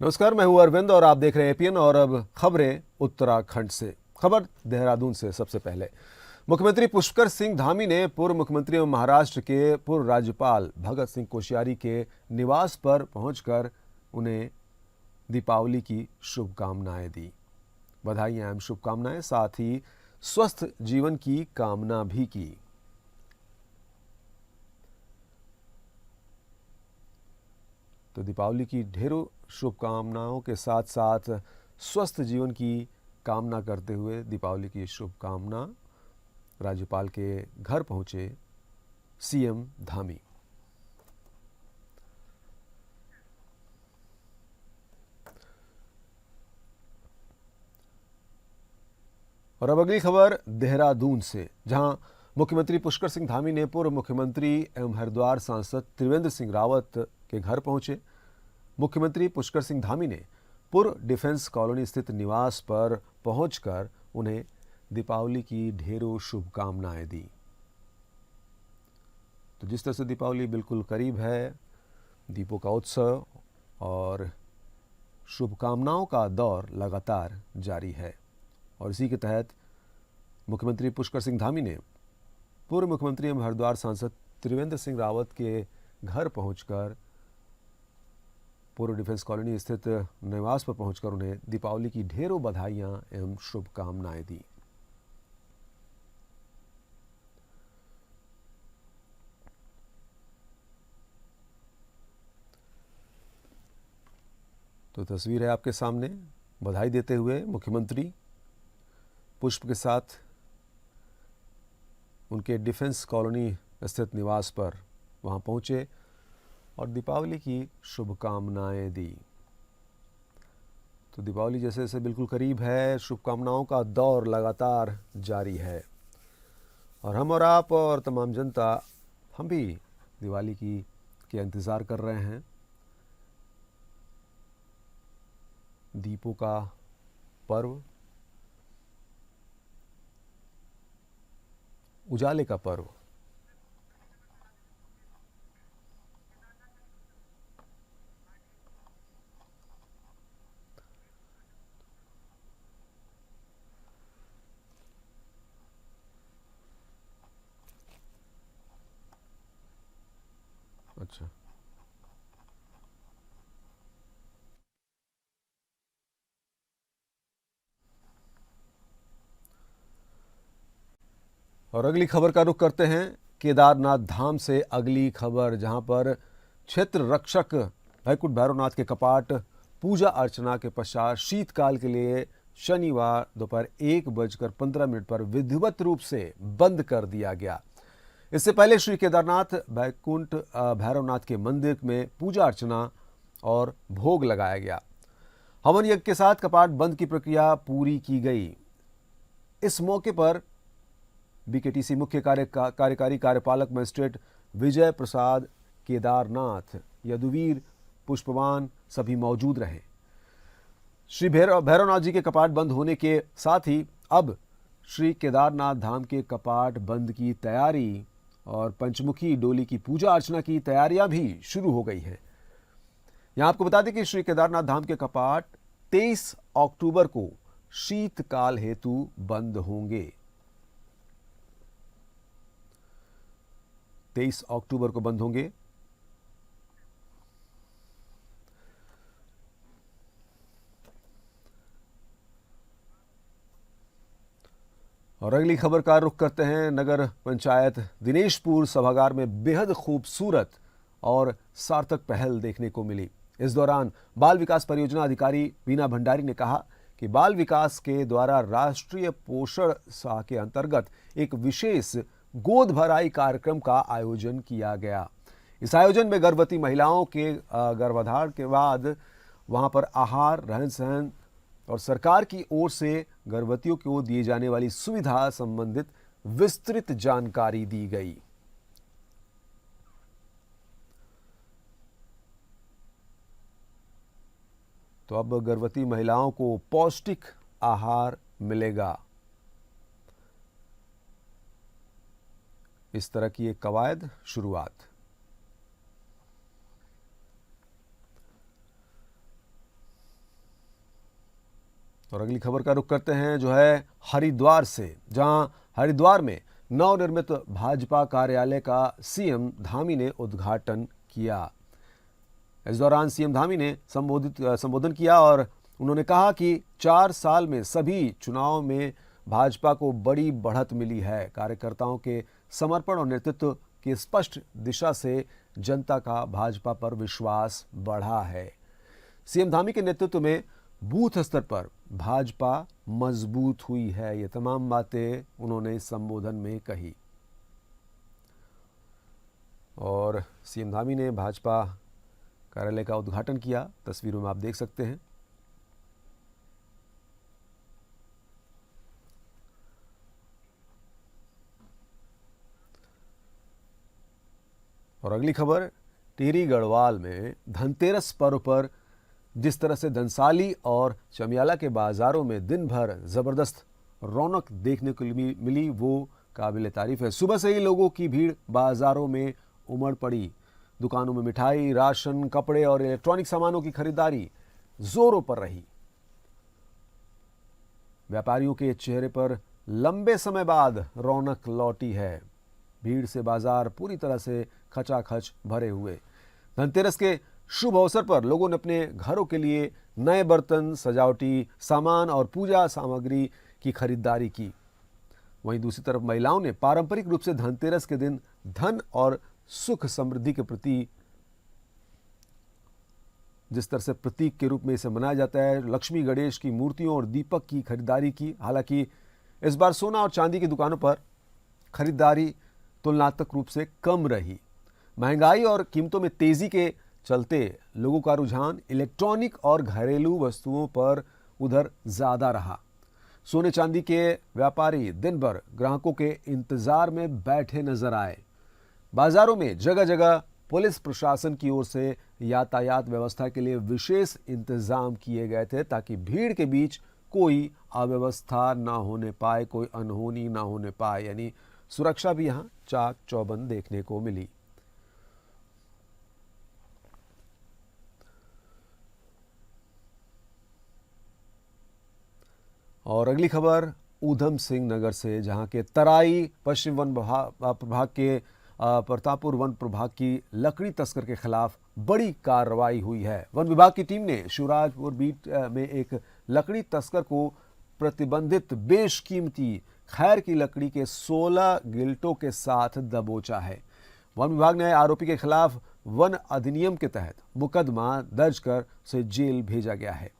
नमस्कार, मैं हूं अरविंद और आप देख रहे हैं एपीएन। और अब खबरें उत्तराखंड से। खबर देहरादून से। सबसे पहले मुख्यमंत्री पुष्कर सिंह धामी ने पूर्व मुख्यमंत्री एवं महाराष्ट्र के पूर्व राज्यपाल भगत सिंह कोश्यारी के निवास पर पहुंचकर उन्हें दीपावली की शुभकामनाएं दी। बधाइयां एवं शुभकामनाएं, साथ ही स्वस्थ जीवन की कामना भी की। तो दीपावली की ढेरों शुभकामनाओं के साथ साथ स्वस्थ जीवन की कामना करते हुए दीपावली की शुभकामना राज्यपाल के घर पहुंचे सीएम धामी। और अब अगली खबर देहरादून से, जहां मुख्यमंत्री पुष्कर सिंह धामी ने पूर्व मुख्यमंत्री एवं हरिद्वार सांसद त्रिवेंद्र सिंह रावत के घर पहुंचे। मुख्यमंत्री पुष्कर सिंह धामी ने पूर्व डिफेंस कॉलोनी स्थित निवास पर पहुंचकर उन्हें दीपावली की ढेरों शुभकामनाएं दी। तो जिस तरह से दीपावली बिल्कुल करीब है, दीपों का उत्सव और शुभकामनाओं का दौर लगातार जारी है। और इसी के तहत मुख्यमंत्री पुष्कर सिंह धामी ने पूर्व मुख्यमंत्री एवं हरिद्वार सांसद त्रिवेंद्र सिंह रावत के घर पहुंचकर पूर्व डिफेंस कॉलोनी स्थित निवास पर पहुंचकर उन्हें दीपावली की ढेरों बधाइयां एवं शुभकामनाएं दी। तो तस्वीर है आपके सामने। बधाई देते हुए मुख्यमंत्री पुष्प के साथ उनके डिफेंस कॉलोनी स्थित निवास पर वहां पहुंचे और दीपावली की शुभकामनाएं दी। तो दीपावली जैसे जैसे बिल्कुल करीब है, शुभकामनाओं का दौर लगातार जारी है। और हम और आप और तमाम जनता, हम भी दिवाली के इंतज़ार कर रहे हैं। दीपों का पर्व, उजाले का पर्व। अच्छा, और अगली खबर का रुख करते हैं केदारनाथ धाम से। अगली खबर, जहां पर क्षेत्र रक्षक वैकुंठ भैरवनाथ के कपाट पूजा अर्चना के पश्चात शीतकाल के लिए शनिवार दोपहर 1:15 पर विधिवत रूप से बंद कर दिया गया। इससे पहले श्री केदारनाथ वैकुंठ भैरवनाथ के मंदिर में पूजा अर्चना और भोग लगाया गया। हवन यज्ञ के साथ कपाट बंद की प्रक्रिया पूरी की गई। इस मौके पर बीकेटीसी मुख्य कार्यकारी कार्यपालक मजिस्ट्रेट विजय प्रसाद केदारनाथ, यदुवीर, पुष्पवान सभी मौजूद रहे। श्री भैरवनाथ जी के कपाट बंद होने के साथ ही अब श्री केदारनाथ धाम के कपाट बंद की तैयारी और पंचमुखी डोली की पूजा अर्चना की तैयारियां भी शुरू हो गई हैं। यहां आपको बता दें कि श्री केदारनाथ धाम के कपाट 23 अक्टूबर को शीतकाल हेतु बंद होंगे। 23 अक्टूबर को बंद होंगे। और अगली खबर का रुख करते हैं नगर पंचायत दिनेशपुर सभागार में बेहद खूबसूरत और सार्थक पहल देखने को मिली। इस दौरान बाल विकास परियोजना अधिकारी बीना भंडारी ने कहा कि बाल विकास के द्वारा राष्ट्रीय पोषण सप्ताह के अंतर्गत एक विशेष गोद भराई कार्यक्रम का आयोजन किया गया। इस आयोजन में गर्भवती महिलाओं के गर्भाधान के बाद वहां पर आहार, रहन सहन और सरकार की ओर से गर्भवतियों को दिए जाने वाली सुविधा संबंधित विस्तृत जानकारी दी गई। तो अब गर्भवती महिलाओं को पौष्टिक आहार मिलेगा। इस तरह की एक कवायद शुरुआत। और अगली खबर का रुख करते हैं जो है हरिद्वार से, जहां हरिद्वार में नवनिर्मित भाजपा कार्यालय का सीएम धामी ने उद्घाटन किया। इस दौरान सीएम धामी ने संबोधन किया और उन्होंने कहा कि 4 साल में सभी चुनाव में भाजपा को बड़ी बढ़त मिली है। कार्यकर्ताओं के समर्पण और नेतृत्व की स्पष्ट दिशा से जनता का भाजपा पर विश्वास बढ़ा है। सीएम धामी के नेतृत्व में बूथ स्तर पर भाजपा मजबूत हुई है। ये तमाम बातें उन्होंने इस संबोधन में कही और सीएम धामी ने भाजपा कार्यालय का उद्घाटन किया। तस्वीरों में आप देख सकते हैं। और अगली खबर, टिहरी गढ़वाल में धनतेरस पर्व पर जिस तरह से धनसाली और चमियाला के बाजारों में दिन भर जबरदस्त रौनक देखने को मिली, वो काबिल तारीफ है। सुबह से ही लोगों की भीड़ बाजारों में उमड़ पड़ी। दुकानों में मिठाई, राशन, कपड़े और इलेक्ट्रॉनिक सामानों की खरीदारी जोरों पर रही। व्यापारियों के चेहरे पर लंबे समय बाद रौनक लौटी है। भीड़ से बाजार पूरी तरह से खचाखच भरे हुए। धनतेरस के शुभ अवसर पर लोगों ने अपने घरों के लिए नए बर्तन, सजावटी सामान और पूजा सामग्री की खरीदारी की। वहीं दूसरी तरफ महिलाओं ने पारंपरिक रूप से धनतेरस के दिन धन और सुख समृद्धि के प्रति, जिस तरह से प्रतीक के रूप में इसे मनाया जाता है, लक्ष्मी गणेश की मूर्तियों और दीपक की खरीदारी की। हालांकि इस बार सोना और चांदी की दुकानों पर खरीदारी तुलनात्मक रूप से कम रही। महंगाई और कीमतों में तेजी के चलते लोगों का रुझान इलेक्ट्रॉनिक और घरेलू वस्तुओं पर उधर ज्यादा रहा। सोने चांदी के व्यापारी दिन भर ग्राहकों के इंतजार में बैठे नजर आए। बाजारों में जगह जगह पुलिस प्रशासन की ओर से यातायात व्यवस्था के लिए विशेष इंतजाम किए गए थे, ताकि भीड़ के बीच कोई अव्यवस्था ना होने पाए, कोई अनहोनी ना होने पाए। यानी सुरक्षा भी यहां चाक चौबंद देखने को मिली। और अगली खबर ऊधम सिंह नगर से, जहां के तराई पश्चिम वन प्रभाग के प्रतापपुर वन प्रभाग की लकड़ी तस्कर के खिलाफ बड़ी कार्रवाई हुई है। वन विभाग की टीम ने शिवराजपुर बीट में एक लकड़ी तस्कर को प्रतिबंधित बेशकीमती खैर की लकड़ी के 16 गिल्टों के साथ दबोचा है। वन विभाग ने आरोपी के खिलाफ वन अधिनियम के तहत मुकदमा दर्ज कर उसे जेल भेजा गया है।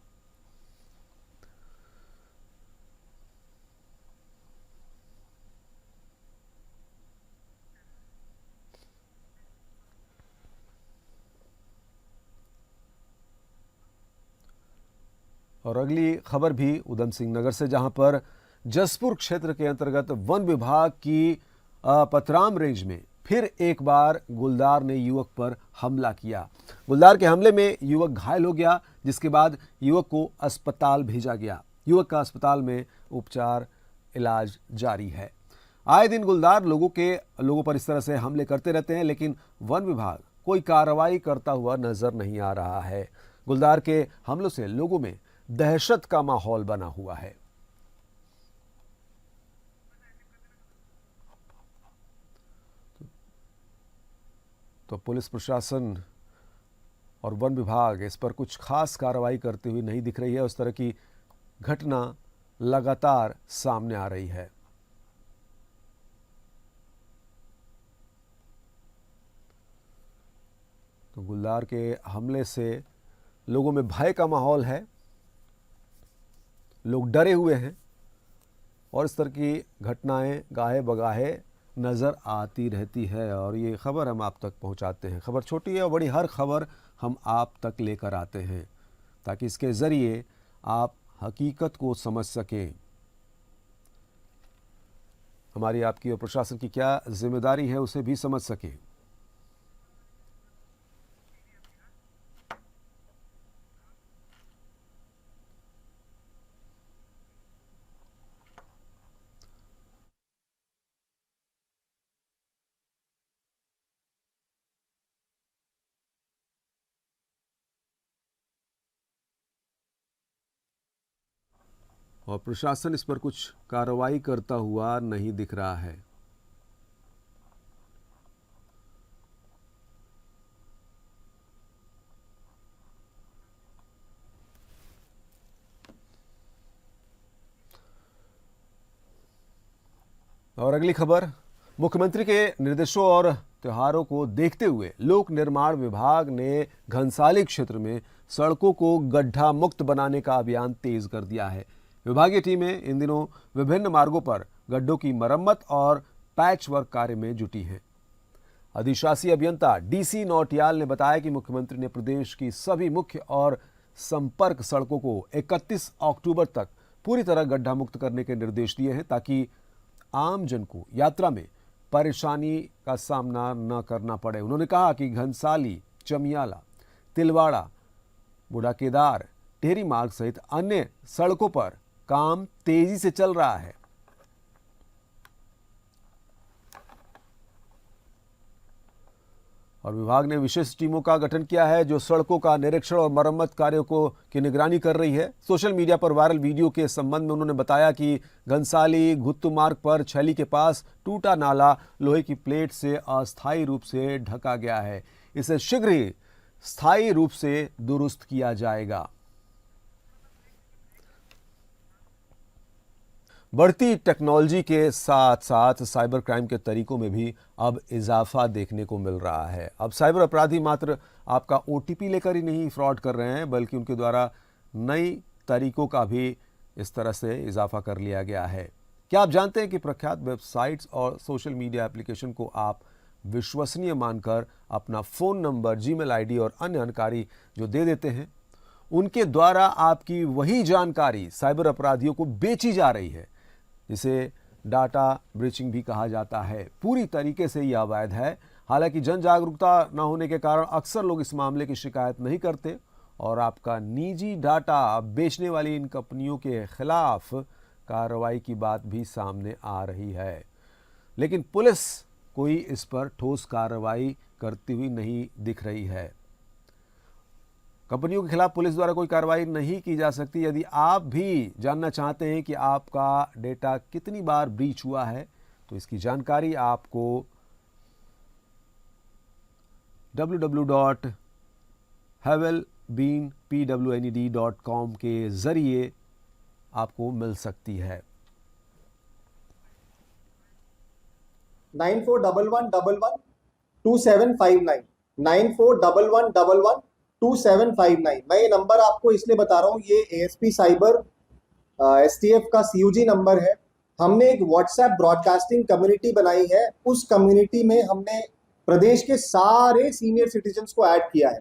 और अगली खबर भी ऊधम सिंह नगर से, जहां पर जसपुर क्षेत्र के अंतर्गत वन विभाग की पतराम रेंज में फिर एक बार गुलदार ने युवक पर हमला किया। गुलदार के हमले में युवक घायल हो गया, जिसके बाद युवक को अस्पताल भेजा गया। युवक का अस्पताल में उपचार इलाज जारी है। आए दिन गुलदार लोगों पर इस तरह से हमले करते रहते हैं, लेकिन वन विभाग कोई कार्रवाई करता हुआ नजर नहीं आ रहा है। गुलदार के हमलों से लोगों में दहशत का माहौल बना हुआ है। तो पुलिस प्रशासन और वन विभाग इस पर कुछ खास कार्रवाई करते हुए नहीं दिख रही है। उस तरह की घटना लगातार सामने आ रही है। तो गुलदार के हमले से लोगों में भय का माहौल है, लोग डरे हुए हैं और इस तरह की घटनाएं गाहे बगाहे नज़र आती रहती है। और ये खबर हम आप तक पहुंचाते हैं। खबर छोटी है और बड़ी, हर खबर हम आप तक लेकर आते हैं, ताकि इसके ज़रिए आप हकीकत को समझ सकें। हमारी, आपकी और प्रशासन की क्या जिम्मेदारी है, उसे भी समझ सकें। और प्रशासन इस पर कुछ कार्रवाई करता हुआ नहीं दिख रहा है। और अगली खबर, मुख्यमंत्री के निर्देशों और त्योहारों को देखते हुए लोक निर्माण विभाग ने घनसाली क्षेत्र में सड़कों को गड्ढा मुक्त बनाने का अभियान तेज कर दिया है। विभागीय टीमें इन दिनों विभिन्न मार्गों पर गड्ढों की मरम्मत और पैच वर्क कार्य में जुटी हैं। अधिशासी अभियंता डीसी नौटियाल ने बताया कि मुख्यमंत्री ने प्रदेश की सभी मुख्य और संपर्क सड़कों को 31 अक्टूबर तक पूरी तरह गड्ढा मुक्त करने के निर्देश दिए हैं, ताकि आम जन को यात्रा में परेशानी का सामना न करना पड़े। उन्होंने कहा कि घनसाली, चमियाला, तिलवाड़ा, बूढ़ा केदार, टेहरी मार्ग सहित अन्य सड़कों पर काम तेजी से चल रहा है। और विभाग ने विशेष टीमों का गठन किया है जो सड़कों का निरीक्षण और मरम्मत कार्यों की निगरानी कर रही है। सोशल मीडिया पर वायरल वीडियो के संबंध में उन्होंने बताया कि घनसाली गुत्तू मार्ग पर छैली के पास टूटा नाला लोहे की प्लेट से अस्थायी रूप से ढका गया है। इसे शीघ्र ही स्थायी रूप से दुरुस्त किया जाएगा। बढ़ती टेक्नोलॉजी के साथ साथ साइबर क्राइम के तरीकों में भी अब इजाफा देखने को मिल रहा है। अब साइबर अपराधी मात्र आपका ओटीपी लेकर ही नहीं फ्रॉड कर रहे हैं, बल्कि उनके द्वारा नई तरीकों का भी इस तरह से इजाफा कर लिया गया है। क्या आप जानते हैं कि प्रख्यात वेबसाइट्स और सोशल मीडिया एप्लीकेशन को आप विश्वसनीय मानकर अपना फ़ोन नंबर, जीमेल आईडी और अन्य जानकारी जो दे देते हैं, उनके द्वारा आपकी वही जानकारी साइबर अपराधियों को बेची जा रही है, जिसे डाटा ब्रीचिंग भी कहा जाता है। पूरी तरीके से यह अवैध है। हालांकि जन जागरूकता न होने के कारण अक्सर लोग इस मामले की शिकायत नहीं करते और आपका निजी डाटा बेचने वाली इन कंपनियों के खिलाफ कार्रवाई की बात भी सामने आ रही है, लेकिन पुलिस कोई इस पर ठोस कार्रवाई करती हुई नहीं दिख रही है। कंपनियों के खिलाफ पुलिस द्वारा कोई कार्रवाई नहीं की जा सकती। यदि आप भी जानना चाहते हैं कि आपका डेटा कितनी बार ब्रीच हुआ है, तो इसकी जानकारी आपको www.havelbeenpwned.com के जरिए आपको मिल सकती है। 9411112759 9411112759। मैं ये नंबर आपको इसलिए बता रहा हूँ, ये एएसपी साइबर एसटीएफ का सीयूजी नंबर है। हमने एक व्हाट्सएप ब्रॉडकास्टिंग कम्युनिटी बनाई है। उस कम्युनिटी में हमने प्रदेश के सारे सीनियर सिटीजन्स को ऐड किया है।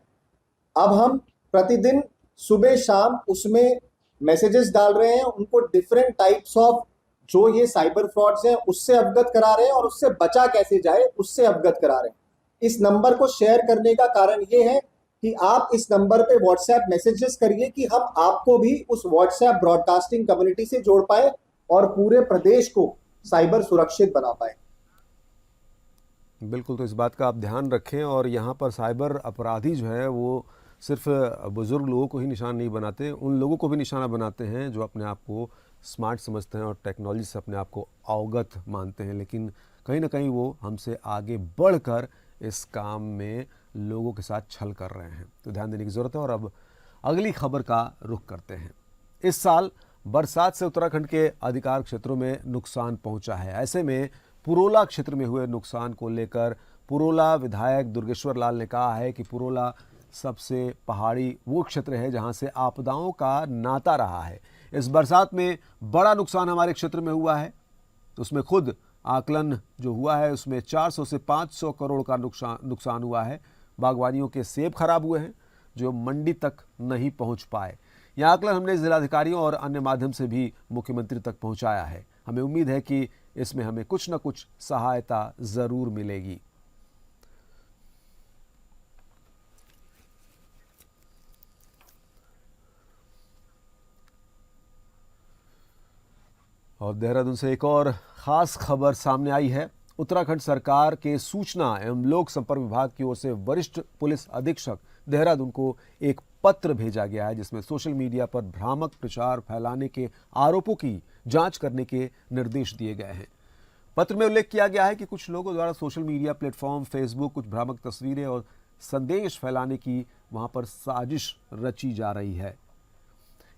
अब हम प्रतिदिन सुबह शाम उसमें मैसेजेस डाल रहे हैं, उनको डिफरेंट टाइप्स ऑफ जो ये साइबर फ्रॉड्स हैं उससे अवगत करा रहे हैं और उससे बचा कैसे जाए उससे अवगत करा रहे हैं। इस नंबर को शेयर करने का कारण ये है कि आप इस नंबर पे व्हाट्सएप मैसेजेस करिए कि हम आपको भी उस व्हाट्सएप ब्रॉडकास्टिंग कम्युनिटी से जोड़ पाए और पूरे प्रदेश को साइबर सुरक्षित बना पाए। बिल्कुल, तो इस बात का आप ध्यान रखें। और यहाँ पर साइबर अपराधी जो है वो सिर्फ बुजुर्ग लोगों को ही निशाना नहीं बनाते, उन लोगों को भी निशाना बनाते हैं जो अपने आप को स्मार्ट समझते हैं और टेक्नोलॉजी से अपने आप को अवगत मानते हैं, लेकिन कहीं ना कहीं वो हमसे आगे बढ़कर इस काम में लोगों के साथ छल कर रहे हैं। तो ध्यान देने की ज़रूरत है। और अब अगली खबर का रुख करते हैं। इस साल बरसात से उत्तराखंड के अधिकार क्षेत्रों में नुकसान पहुंचा है। ऐसे में पुरोला क्षेत्र में हुए नुकसान को लेकर पुरोला विधायक दुर्गेश्वर लाल ने कहा है कि पुरोला सबसे पहाड़ी वो क्षेत्र है जहां से आपदाओं का नाता रहा है। इस बरसात में बड़ा नुकसान हमारे क्षेत्र में हुआ है। उसमें खुद आकलन जो हुआ है उसमें 400 से 500 करोड़ का नुकसान हुआ है। बागवानियों के सेब खराब हुए हैं जो मंडी तक नहीं पहुंच पाए। यह आकलन हमने जिलाधिकारियों और अन्य माध्यम से भी मुख्यमंत्री तक पहुंचाया है। हमें उम्मीद है कि इसमें हमें कुछ न कुछ सहायता ज़रूर मिलेगी। और देहरादून से एक और ख़ास खबर सामने आई है। उत्तराखंड सरकार के सूचना एवं लोक संपर्क विभाग की ओर से वरिष्ठ पुलिस अधीक्षक देहरादून को एक पत्र भेजा गया है, जिसमें सोशल मीडिया पर भ्रामक प्रचार फैलाने के आरोपों की जांच करने के निर्देश दिए गए हैं। पत्र में उल्लेख किया गया है कि कुछ लोगों द्वारा सोशल मीडिया प्लेटफॉर्म फेसबुक कुछ भ्रामक तस्वीरें और संदेश फैलाने की वहां पर साजिश रची जा रही है।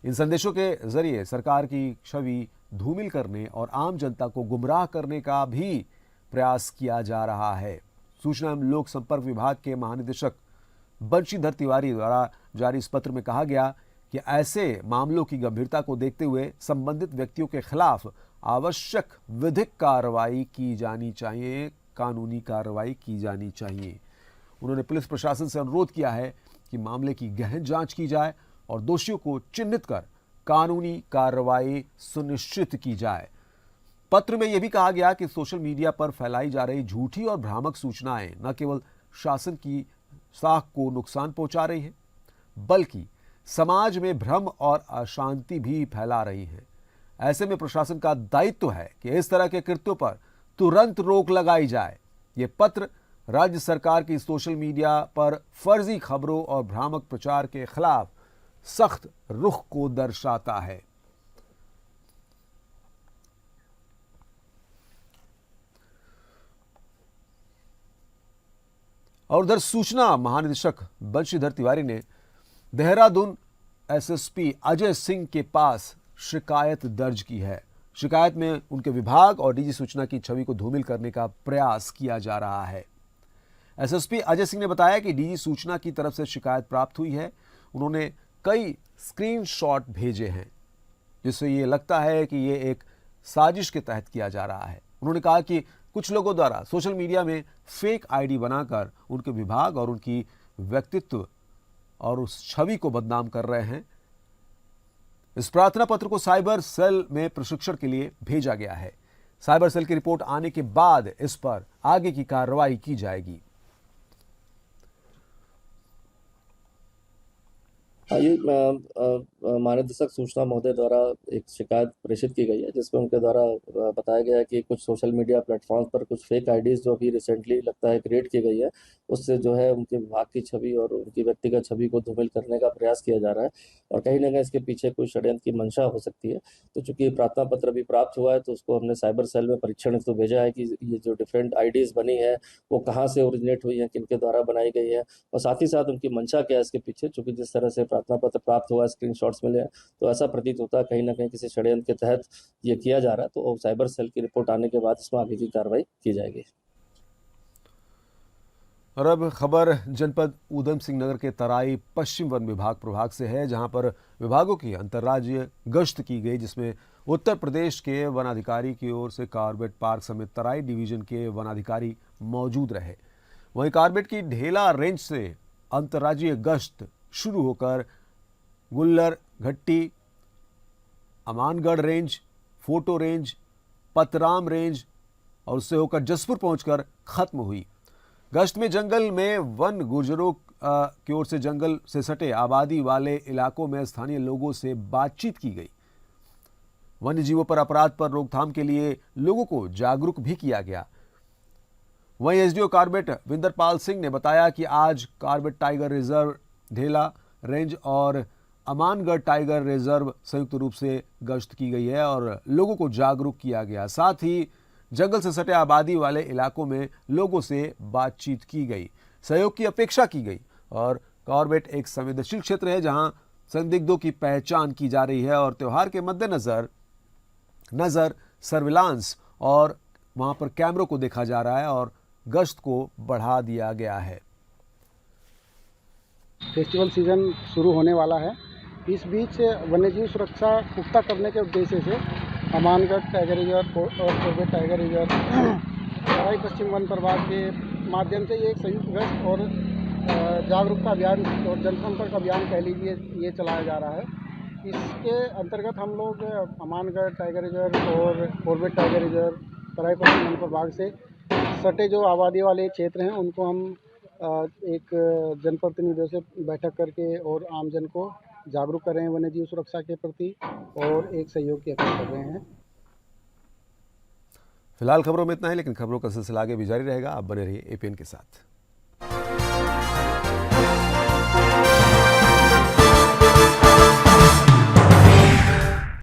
इन संदेशों के जरिए सरकार की छवि धूमिल करने और आम जनता को गुमराह करने का भी प्रयास किया जा रहा है। सूचना एवं लोक संपर्क विभाग के महानिदेशक बंशीधर तिवारी द्वारा जारी इस पत्र में कहा गया कि ऐसे मामलों की गंभीरता को देखते हुए संबंधित व्यक्तियों के खिलाफ आवश्यक विधिक कार्रवाई की जानी चाहिए, कानूनी कार्रवाई की जानी चाहिए। उन्होंने पुलिस प्रशासन से अनुरोध किया है कि मामले की गहन जांच की जाए और दोषियों को चिन्हित कर कानूनी कार्रवाई सुनिश्चित की जाए। पत्र में यह भी कहा गया कि सोशल मीडिया पर फैलाई जा रही झूठी और भ्रामक सूचनाएं न केवल शासन की साख को नुकसान पहुंचा रही है, बल्कि समाज में भ्रम और अशांति भी फैला रही है। ऐसे में प्रशासन का दायित्व है कि इस तरह के कृत्यों पर तुरंत रोक लगाई जाए। ये पत्र राज्य सरकार की सोशल मीडिया पर फर्जी खबरों और भ्रामक प्रचार के खिलाफ सख्त रुख को दर्शाता है। और उधर सूचना महानिदेशक बंशीधर तिवारी ने देहरादून एसएसपी अजय सिंह के पास शिकायत दर्ज की है। शिकायत में उनके विभाग और डीजी सूचना की छवि को धूमिल करने का प्रयास किया जा रहा है। एसएसपी अजय सिंह ने बताया कि डीजी सूचना की तरफ से शिकायत प्राप्त हुई है। उन्होंने कई स्क्रीनशॉट भेजे हैं, जिससे ये लगता है कि ये एक साजिश के तहत किया जा रहा है। उन्होंने कहा कि कुछ लोगों द्वारा सोशल मीडिया में फेक आईडी बनाकर उनके विभाग और उनकी व्यक्तित्व और उस छवि को बदनाम कर रहे हैं। इस प्रार्थना पत्र को साइबर सेल में प्रशिक्षण के लिए भेजा गया है। साइबर सेल की रिपोर्ट आने के बाद इस पर आगे की कार्रवाई की जाएगी। ये महानिदेशक सूचना महोदय द्वारा एक शिकायत प्रेषित की गई है, जिसमें उनके द्वारा बताया गया है कि कुछ सोशल मीडिया प्लेटफॉर्म्स पर कुछ फेक आईडीज जो अभी रिसेंटली लगता है क्रिएट की गई है, उससे जो है उनके विभाग की छवि और उनकी व्यक्तिगत छवि को धूमिल करने का प्रयास किया जा रहा है और कहीं ना कहीं इसके पीछे कोई षड्यंत्र की मंशा हो सकती है। तो चूंकि प्रार्थना पत्र अभी प्राप्त हुआ है, तो उसको हमने साइबर सेल में परीक्षण तो भेजा है कि ये जो डिफरेंट आईडीज बनी है वो कहाँ से ओरिजिनेट हुई है, किनके द्वारा बनाई गई है और साथ ही साथ उनकी मंशा क्या है इसके पीछे। चूंकि जिस तरह से प्रार्थना पत्र प्राप्त हुआ, स्क्रीनशॉट्स मिले हैं, तो ऐसा प्रतीत होता है कहीं ना कहीं किसी षड्यंत्र के तहत ये किया जा रहा है। तो साइबर सेल की रिपोर्ट आने के बाद इसमें आगे की कार्रवाई की जाएगी। और अब खबर जनपद ऊधम सिंह नगर के तराई पश्चिम वन विभाग प्रभाग से है, जहां पर विभागों की अंतर्राज्यीय गश्त की गई, जिसमें उत्तर प्रदेश के वनाधिकारी की ओर से कॉर्बेट पार्क समेत तराई डिवीजन के वनाधिकारी मौजूद रहे। वहीं कॉर्बेट की ढेला रेंज से अंतर्राज्यीय गश्त शुरू होकर गुल्लर घट्टी, अमानगढ़ रेंज, फोटो रेंज, पतराम रेंज और उससे होकर जसपुर पहुंचकर खत्म हुई। गश्त में जंगल में वन गुर्जरों की ओर से जंगल से सटे आबादी वाले इलाकों में स्थानीय लोगों से बातचीत की गई। वन्य जीवों पर अपराध पर रोकथाम के लिए लोगों को जागरूक भी किया गया। वहीं एसडीओ कॉर्बेट विंदरपाल सिंह ने बताया कि आज कॉर्बेट टाइगर रिजर्व ढेला रेंज और अमानगढ़ टाइगर रिजर्व संयुक्त रूप से गश्त की गई है और लोगों को जागरूक किया गया। साथ ही जंगल से सटे आबादी वाले इलाकों में लोगों से बातचीत की गई, सहयोग की अपेक्षा की गई। और कॉर्बेट एक संवेदनशील क्षेत्र है जहां संदिग्धों की पहचान की जा रही है और त्योहार के मद्देनजर सर्विलांस और वहां पर कैमरों को देखा जा रहा है और गश्त को बढ़ा दिया गया है। फेस्टिवल सीजन शुरू होने वाला है। इस बीच वन्यजीव सुरक्षा पुख्ता करने के उद्देश्य से अमानगढ़ टाइगर रिजर्व और कॉर्बेट टाइगर रिजर्व तराई पश्चिम वन प्रभाग के माध्यम से ये एक संयुक्त गश्त और जागरूकता अभियान और जनसंपर्क अभियान कह लीजिए ये चलाया जा रहा है। इसके अंतर्गत हम लोग अमानगढ़ टाइगर रिजर्व और कॉर्बेट टाइगर रिजर्व तराई पश्चिम वन प्रभाग से सटे जो आबादी वाले क्षेत्र हैं उनको हम एक जनप्रतिनिधियों से बैठक करके और आमजन को जागरूक कर रहे हैं वन्यजीव सुरक्षा के प्रति और एक सहयोग की अपील कर रहे हैं। फिलहाल खबरों में इतना ही, लेकिन खबरों का सिलसिला आगे भी जारी रहेगा। आप बने रहिए एपीएन के साथ।